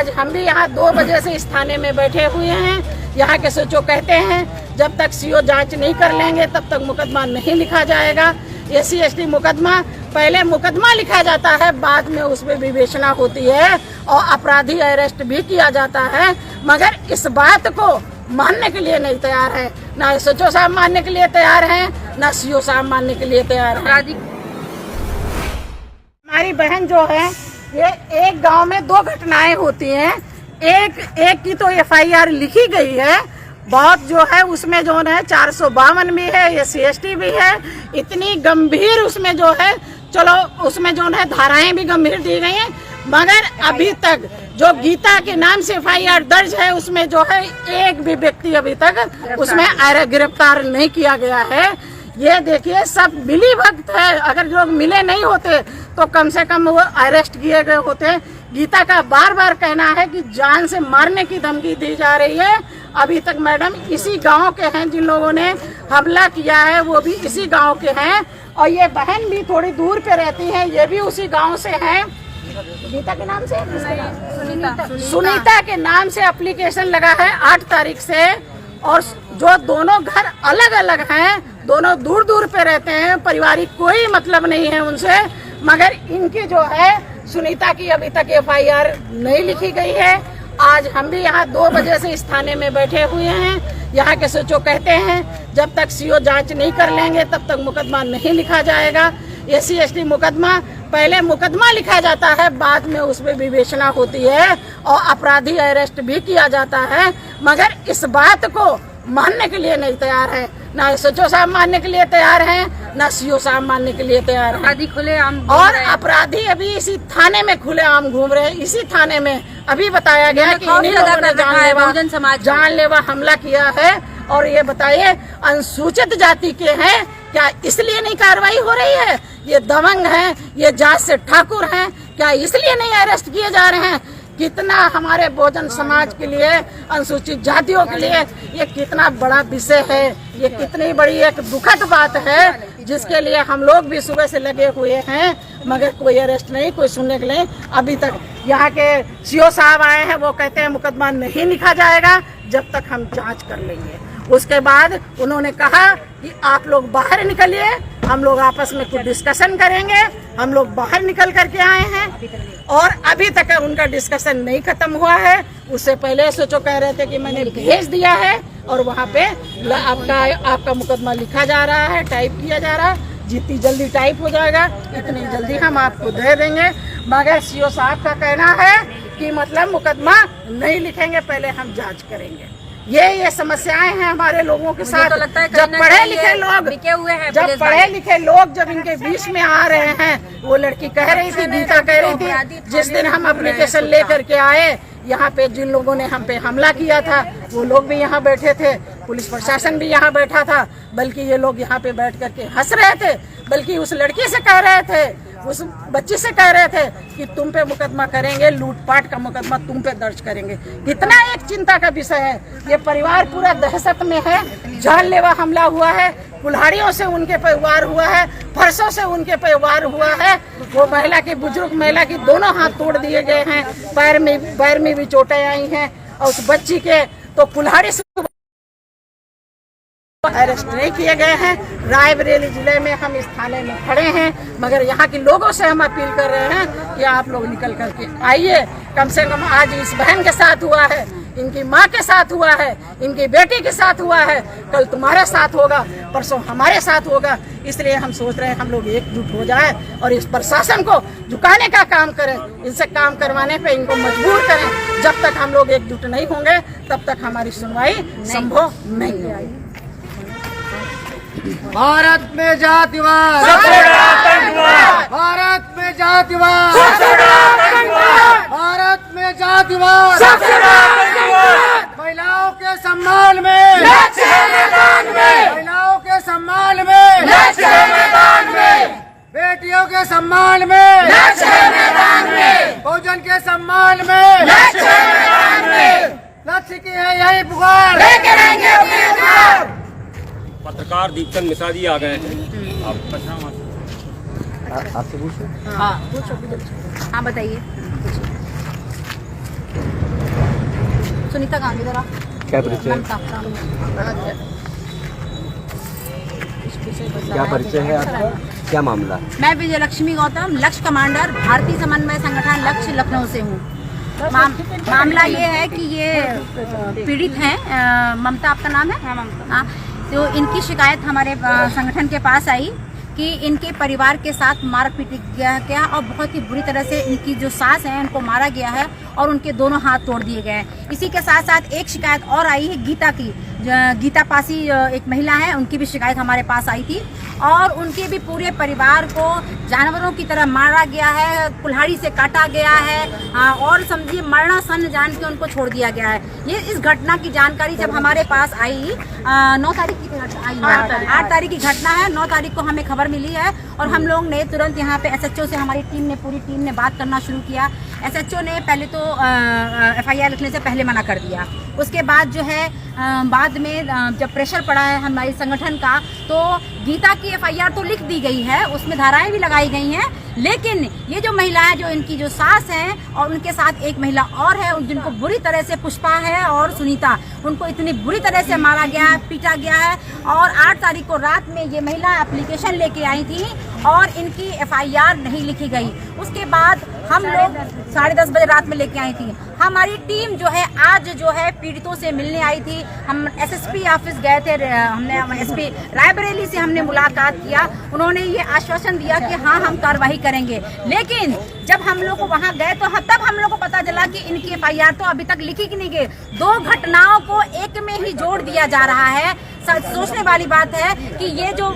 आज हम भी यहाँ 2 बजे से इस थाने में बैठे हुए हैं। यहाँ के सचिव कहते हैं जब तक सीओ जांच नहीं कर लेंगे तब तक मुकदमा नहीं लिखा जाएगा। SC/ST मुकदमा, पहले मुकदमा लिखा जाता है, बाद में उसमें विवेचना होती है और अपराधी अरेस्ट भी किया जाता है। मगर इस बात को मानने के लिए नहीं तैयार है, ना सचिव साहब मानने के लिए तैयार हैं, ना सीओ साहब मानने के लिए तैयार हैं। हमारी बहन जो है, ये एक गांव में 2 घटनाएं होती हैं। एक की तो FIR लिखी गई है, बहुत जो है उसमें जो है 452 भी है, SC/ST भी है। इतनी गंभीर उसमें जो है, चलो उसमें जो है धाराएं भी गंभीर दी गई हैं, मगर अभी तक जो गीता के नाम से FIR दर्ज है उसमें जो है एक भी व्यक्ति अभी तक उसमें गिरफ्तार नहीं किया गया है। ये देखिए सब मिली भगत है, अगर लोग मिले नहीं होते तो कम से कम वो अरेस्ट किए गए होते। गीता का बार बार कहना है कि जान से मारने की धमकी दी जा रही है। अभी तक मैडम इसी गांव के हैं, जिन लोगों ने हमला किया है वो भी इसी गांव के हैं, और ये बहन भी थोड़ी दूर पे रहती है, ये भी उसी गांव से हैं। गीता के नाम से, सुनीता के नाम से एप्लीकेशन लगा है 8 तारीख से, और जो दोनों घर अलग अलग हैं, दोनों दूर दूर पे रहते हैं, पारिवारिक कोई मतलब नहीं है उनसे, मगर इनकी जो है सुनीता की अभी तक FIR नहीं लिखी गई है। आज हम भी यहाँ 2 बजे से इस थाने में बैठे हुए हैं। यहाँ के सचिव कहते हैं जब तक सीओ जांच नहीं कर लेंगे तब तक मुकदमा नहीं लिखा जाएगा। SC/ST मुकदमा, पहले मुकदमा लिखा जाता है, बाद में उसमें विवेचना होती है और अपराधी अरेस्ट भी किया जाता है। मगर इस बात को मानने के लिए नहीं तैयार है, ना सचिव साहब मानने के लिए तैयार हैं, ना सीओ साहब मानने के लिए तैयार हैं। अपराधी खुलेआम और अपराधी अभी इसी थाने में खुलेआम घूम रहे हैं। इसी थाने में अभी बताया गया कि इन्हीं लोगों ने जानलेवा हमला किया है। और ये बताइए, अनुसूचित जाति के हैं क्या, इसलिए नहीं कार्रवाई हो रही है? ये दबंग हैं, ये जात से ठाकुर हैं, क्या इसलिए नहीं अरेस्ट किए जा रहे हैं? कितना हमारे बहुजन समाज के लिए, अनुसूचित जातियों के लिए ये कितना बड़ा विषय है, ये कितनी बड़ी एक दुखद बात है, जिसके लिए हम लोग भी सुबह से लगे हुए हैं, मगर कोई अरेस्ट नहीं, कोई सुनने के लिए अभी तक। यहाँ के सीओ साहब आए हैं, वो कहते हैं मुकदमा नहीं लिखा जाएगा जब तक हम जांच कर लेंगे। उसके बाद उन्होंने कहा कि आप लोग बाहर निकलिए, हम लोग आपस में कुछ डिस्कशन करेंगे। हम लोग बाहर निकल करके आए हैं और अभी तक उनका डिस्कशन नहीं खत्म हुआ है। उससे पहले सोचो कह रहे थे कि मैंने भेज दिया है और वहाँ पे आपका मुकदमा लिखा जा रहा है, टाइप किया जा रहा है, जितनी जल्दी टाइप हो जाएगा इतनी जल्दी हम आपको दे देंगे। मगर सीओ साहब का कहना है कि मतलब मुकदमा नहीं लिखेंगे, पहले हम जांच करेंगे। ये समस्याएं हैं हमारे लोगों के साथ। तो लगता है जब पढ़े लिखे लोग बिके हुए हैं, जब इनके बीच में आ रहे हैं, वो लड़की कह रही थी, गीता कह रही थी, जिस दिन हम एप्लीकेशन लेकर के आए यहाँ पे, जिन लोगों ने हम पे हमला किया था वो लोग भी यहाँ बैठे थे, पुलिस प्रशासन भी यहाँ बैठा था, बल्कि ये लोग यहाँ पे बैठ करके हंस रहे थे, बल्कि उस लड़की से कह रहे थे, उस बच्ची से कह रहे थे कि तुम पे मुकदमा करेंगे, लूटपाट का मुकदमा तुम पे दर्ज करेंगे। कितना एक चिंता का विषय है। ये परिवार पूरा दहशत में है, जानलेवा हमला हुआ है, कुल्हाड़ियों से उनके पे वार हुआ है, फरसों से उनके पे वार हुआ है। वो महिला की, बुजुर्ग महिला की दोनों हाथ तोड़ दिए गए हैं, पैर में भी चोटें आई हैं, और उस बच्ची के तो कुल्हाड़ी से अरेस्ट नहीं किए गए हैं। रायबरेली जिले में हम इस थाने में खड़े हैं, मगर यहाँ के लोगों से हम अपील कर रहे हैं कि आप लोग निकल करके आइए। कम से कम आज इस बहन के साथ हुआ है, इनकी माँ के साथ हुआ है, इनकी बेटी के साथ हुआ है, कल तुम्हारे साथ होगा, परसों हमारे साथ होगा। इसलिए हम सोच रहे हैं हम लोग एकजुट हो जाए और इस प्रशासन को झुकाने का काम करें, इनसे काम करवाने पे इनको मजबूर करें। जब तक हम लोग एकजुट नहीं होंगे तब तक हमारी सुनवाई संभव नहीं होगी। भारत में जातिवाद, भारत में जातिवाद, भारत में जातिवाद, महिलाओं के सम्मान में, महिलाओं के सम्मान में, बेटियों के सम्मान में, बहुजन के सम्मान में, लक्ष्य की है यही पुकार। पत्रकार दीपचंद मिश्रा जी आ गए हैं। आपसे पूछो। हाँ बताइए। सुनीता गांधी जरा क्या परिचय ममता क्या परिचय है आपका, क्या मामला? मैं विजयलक्ष्मी गौतम, लक्ष्य कमांडर, भारतीय समन्वय संगठन लक्ष्य लखनऊ से हूँ। मामला ये है कि ये पीड़ित हैं, ममता आपका नाम है? हाँ, तो इनकी शिकायत हमारे संगठन के पास आई कि इनके परिवार के साथ मार पीट गया और बहुत ही बुरी तरह से इनकी जो सास है उनको मारा गया है और उनके दोनों हाथ तोड़ दिए गए हैं। इसी के साथ साथ एक शिकायत और आई है गीता की, गीता पासी एक महिला है, उनकी भी शिकायत हमारे पास आई थी और उनके भी पूरे परिवार को जानवरों की तरह मारा गया है, कुल्हाड़ी से काटा गया है और समझिए मरणासन जान के उनको छोड़ दिया गया है। ये इस घटना की जानकारी जब हमारे पास आई 9 तारीख की आई, 8 तारीख की घटना है, 9 तारीख को हमें खबर मिली है और हम लोग ने तुरंत यहाँ पे SHO से हमारी पूरी टीम ने बात करना शुरू किया। SHO ने पहले तो FIR लिखने से पहले मना कर दिया, उसके बाद जो है बाद में जब प्रेशर पड़ा है हमारे संगठन का तो गीता की FIR तो लिख दी गई है, उसमें धाराएं भी लगाई गई हैं, लेकिन ये जो महिला है, जो इनकी जो सास है और उनके साथ एक महिला और है जिनको बुरी तरह से, पुष्पा है और सुनीता, उनको इतनी बुरी तरह से मारा गया है, पीटा गया है और 8 तारीख को रात में ये महिला एप्लीकेशन लेके आई थी और इनकी FIR नहीं लिखी गई। उसके बाद हम लोग 10:30 बजे रात में लेके आई थी। हमारी टीम जो है आज जो है पीड़ितों से मिलने आई थी। हम SSP ऑफिस गए थे, हमने SP रायबरेली से हमने मुलाकात किया। उन्होंने ये आश्वासन दिया कि हाँ हम कार्रवाई करेंगे, लेकिन जब हम लोग को वहाँ गए तो तब हम लोग को पता चला कि इनकी FIR तो अभी तक लिखी की नहीं गई। 2 घटनाओं को एक में ही जोड़ दिया जा रहा है। सोचने वाली बात है कि ये जो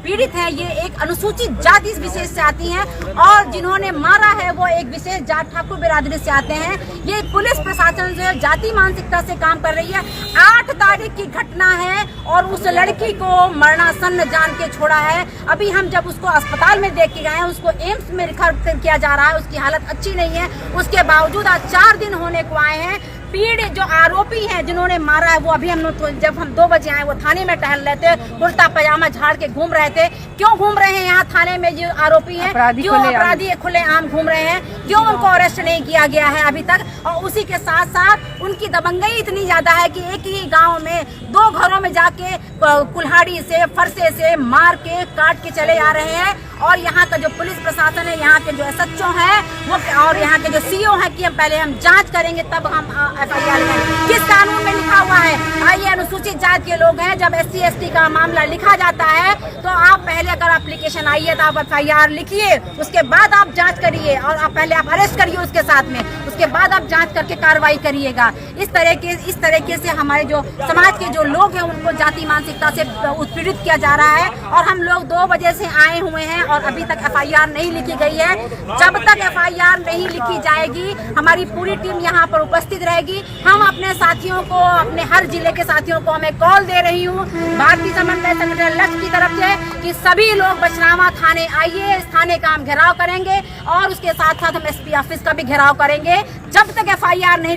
पीड़ित हैं ये एक अनुसूचित जाति विशेष से आती हैं और जिन्होंने मारा है वो एक विशेष जाट ठाकुर बिरादरी से आते हैं। ये पुलिस प्रशासन जो है जाति मानसिकता से काम कर रही है। 8 तारीख की घटना है और उस लड़की को मरणासन जान के छोड़ा है। अभी हम जब उसको अस्पताल में देख के गए हैं, उसको एम्स में रेफर किया जा रहा है, उसकी हालत अच्छी नहीं है। उसके बावजूद आज 4 दिन होने को आए हैं। पीड़ित जो आरोपी हैं जिन्होंने मारा है वो अभी हम लोग जब हम 2 बजे आए वो थाने में टहल रहे थे, कुर्ता पजामा झाड़ के घूम रहे थे। क्यों घूम रहे हैं यहाँ थाने में जो आरोपी हैं, क्यों अपराधी खुलेआम घूम रहे हैं, क्यों उनको अरेस्ट नहीं किया गया है अभी तक? और उसी के साथ साथ उनकी दबंगई इतनी ज्यादा है कि एक ही गाँव में 2 घरों में जाके कुल्हाड़ी से, फरसे से मार के काट के चले आ रहे हैं। और यहाँ का जो पुलिस प्रशासन है, यहाँ के जो SHO है वो और यहाँ के जो CO है कि हम पहले जांच करेंगे तब हम FIR में। किस कानून में लिखा हुआ है? ये अनुसूचित जाति के लोग हैं। जब SC ST का मामला लिखा जाता है तो आप पहले अगर एप्लीकेशन आई है तो आप FIR लिखिए, उसके बाद आप जांच करिए और आप पहले आप अरेस्ट करिए उसके साथ में, उसके बाद आप जांच करके कार्रवाई करिएगा। इस तरीके से हमारे जो समाज के जो लोग हैं उनको जाति मानसिकता से उत्पीड़ित किया जा रहा है। और हम लोग 2 बजे से आए हुए हैं और अभी तक FIR नहीं लिखी गई है। जब तक FIR नहीं लिखी जाएगी हमारी पूरी टीम यहाँ पर उपस्थित रहेगी। हम अपने साथियों को, अपने हर जिले के साथियों को मैं कॉल दे रही हूँ भारतीय समन्वय संगठन लक्ष्य की तरफ से कि सभी लोग बचनावा थाने आइए। इस थाने का हम घेराव करेंगे और उसके साथ साथ हम SP ऑफिस का भी घेराव करेंगे। जब तक FIR नहीं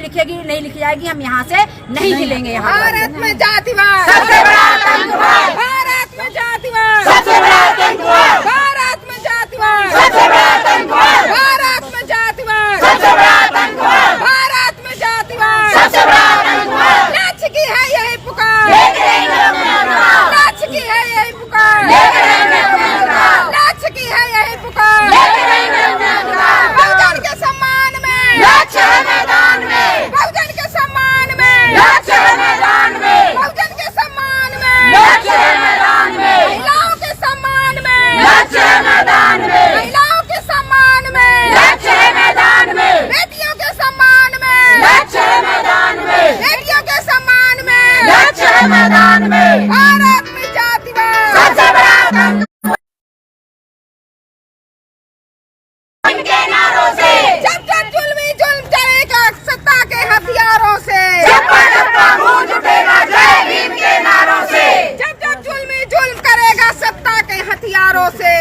लिखी जाएगी हम यहाँ से नहीं हिलेंगे। भारत में जातिवाद सबसे बड़ा आतंकवाद, भारत में जातिवाद सबसे बड़ा आतंकवाद, भारत में जातिवाद सबसे बड़ा आतंकवाद, भारत में जातिवाद सबसे बड़ा आतंकवाद, भारत में जातिवाद सबसे बड़ा आतंकवाद। लक्ष्य की है यही पुकार, लेकर आएंगे अपने अधिकार, लक्ष्य की है यही पुकार, लेकर आएंगे अपने अधिकार, लक्ष्य की है यही पुकार। लेकर आएंगे अपने अधिकार। बहुजन के सम्मान में, लक्ष्य है मैदान में, बहुजन के सम्मान में, लक्ष्य है मैदान में, बहुजन के सम्मान में, लक्ष्य है मैदान में, महिलाओं के सम्मान में, लक्ष्य है मैदान में, महिलाओं के सम्मान में, लक्ष्य है मैदान में, बेटियों के सम्मान में, लक्ष्य है मैदान में, बेटियों के सम्मान में, लक्ष्य है मैदान में। भारत में जातिवाद सबसे बड़ा आतंक के नारों से, जब जब जुल्म चलेगा सत्ता के हथियारों से, चप्पा गूंज उठेगा जय भीम के नारों से, जब जब जुल्म करेगा सत्ता के हथियारों से,